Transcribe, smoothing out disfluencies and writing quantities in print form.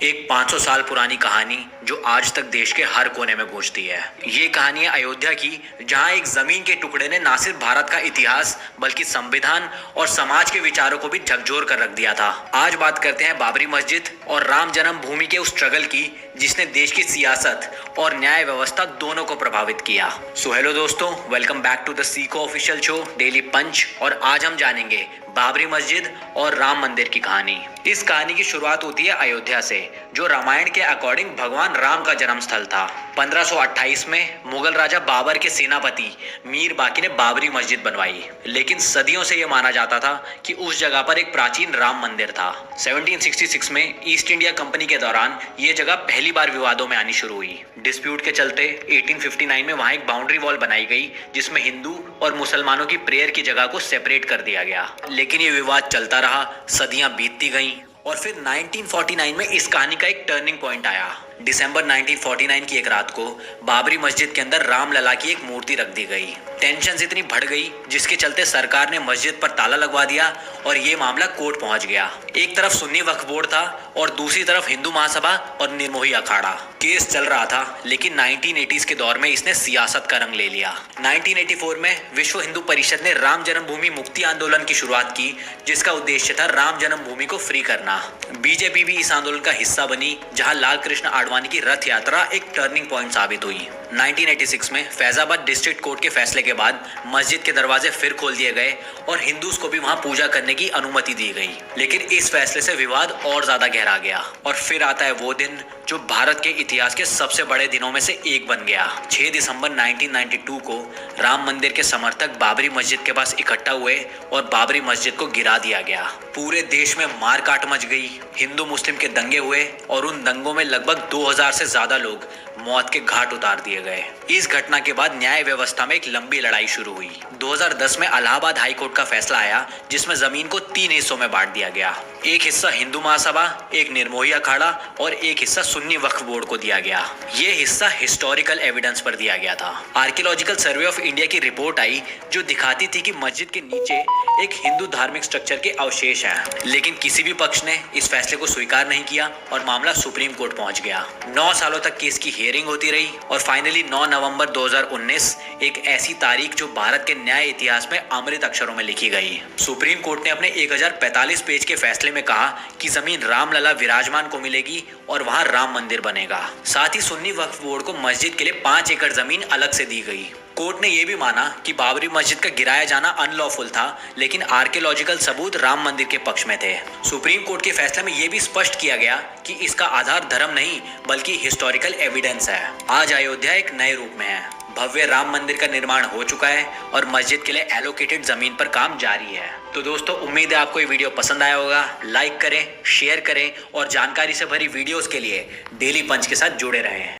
एक 500 साल पुरानी कहानी जो आज तक देश के हर कोने में गूंजती है। ये कहानी है अयोध्या की, जहां एक जमीन के टुकड़े ने न सिर्फ भारत का इतिहास बल्कि संविधान और समाज के विचारों को भी झकझोर कर रख दिया था। आज बात करते हैं बाबरी मस्जिद और राम जन्मभूमि के उस स्ट्रगल की जिसने देश की सियासत और न्याय व्यवस्था दोनों को प्रभावित किया। सो हेलो दोस्तों, welcome back to the Sikko official show daily punch. और आज हम जानेंगे बाबरी मस्जिद और राम मंदिर की कहानी। इस कहानी की शुरुआत होती है अयोध्या से, जो रामायण के अकॉर्डिंग भगवान राम का जन्म स्थल था। 1528 में मुगल राजा बाबर के सेनापति मीर बाकी ने बाबरी मस्जिद बनवाई, लेकिन सदियों से यह माना जाता था कि उस जगह पर एक प्राचीन राम मंदिर था। 1766 में ईस्ट इंडिया कंपनी के दौरान यह जगह पहली बार विवादों में आनी शुरू हुई। डिस्प्यूट के चलते 1859 में वहां एक बाउंड्री वॉल बनाई गई, जिसमें हिंदू और मुसलमानों की प्रेयर की जगह को सेपरेट कर दिया गया। लेकिन ये विवाद चलता रहा, सदियां बीतती गईं और फिर 1949 में इस कहानी का एक टर्निंग पॉइंट आया। दिसंबर 1949 की एक रात को बाबरी मस्जिद के अंदर रामलला की एक मूर्ति रख दी गई। टेंशन इतनी बढ़ गई जिसके चलते सरकार ने मस्जिद पर ताला लगवा दिया और ये मामला कोर्ट पहुंच गया। एक तरफ सुन्नी वक्फ बोर्ड था और दूसरी तरफ हिंदू महासभा और निर्मोही अखाड़ा। केस चल रहा था, लेकिन 1980s के दौर में इसने सियासत का रंग ले लिया। 1984 में विश्व हिंदू परिषद ने राम जन्मभूमि मुक्ति आंदोलन की शुरुआत की, जिसका उद्देश्य था राम जन्मभूमि को फ्री करना। बीजेपी भी इस आंदोलन का हिस्सा बनी, जहां लाल कृष्ण आडवाणी की रथ यात्रा एक टर्निंग पॉइंट साबित हुई। 1986 में फैजाबाद डिस्ट्रिक्ट कोर्ट के फैसले के बाद मस्जिद के दरवाजे फिर खोल दिए गए और हिंदूज को भी वहां पूजा करने की अनुमति दी गई। लेकिन इस फैसले से विवाद और ज्यादा गहरा गया और फिर आता है वो दिन जो भारत के इतिहास के सबसे बड़े दिनों में से एक बन गया। 6 दिसंबर 1992 को राम मंदिर के समर्थक बाबरी मस्जिद के पास इकट्ठा हुए और बाबरी मस्जिद को गिरा दिया गया। पूरे देश में मारकाट मच गई, हिंदू मुस्लिम के दंगे हुए और उन दंगों में लगभग 2000 से ज्यादा लोग मौत के घाट उतार दिए गए। इस घटना के बाद न्याय व्यवस्था में एक लंबी लड़ाई शुरू हुई। 2010 में इलाहाबाद हाई कोर्ट का फैसला आया, जिसमें जमीन को 3 हिस्सों में बांट दिया गया। एक हिस्सा हिंदू महासभा, एक निर्मोही अखाड़ा और एक हिस्सा सुन्नी वक्फ बोर्ड को दिया गया। ये हिस्सा हिस्टोरिकल एविडेंस पर दिया गया था। आर्कियोलॉजिकल सर्वे ऑफ इंडिया की रिपोर्ट आई, जो दिखाती थी कि मस्जिद के नीचे एक हिंदू धार्मिक स्ट्रक्चर के अवशेष हैं। लेकिन किसी भी पक्ष ने इस फैसले को स्वीकार नहीं किया और मामला सुप्रीम कोर्ट पहुंच गया। 9 सालों तक केस की हियरिंग होती रही और फाइनली 9 नवंबर 2019 एक ऐसी तारीख जो भारत के न्याय इतिहास में अमृत अक्षरों में लिखी गई। सुप्रीम कोर्ट ने अपने 1045 पेज के फैसले में कहा कि जमीन रामलला विराजमान को मिलेगी और वहां राम मंदिर बनेगा। साथ ही सुन्नी वक्फ बोर्ड को मस्जिद के लिए 5 एकड़ जमीन अलग से दी गई। कोर्ट ने यह भी माना कि बाबरी मस्जिद का गिराया जाना अनलॉफुल था, लेकिन आर्कियोलॉजिकल सबूत राम मंदिर के पक्ष में थे। सुप्रीम कोर्ट के फैसले में यह भी स्पष्ट किया गया कि इसका आधार धर्म नहीं बल्कि हिस्टोरिकल एविडेंस है। आज अयोध्या एक नए रूप में है। भव्य राम मंदिर का निर्माण हो चुका है और मस्जिद के लिए एलोकेटेड जमीन पर काम जारी है। तो दोस्तों, उम्मीद है आपको ये वीडियो पसंद आया होगा। लाइक करें, शेयर करें और जानकारी से भरी वीडियोस के लिए डेली पंच के साथ जुड़े रहें।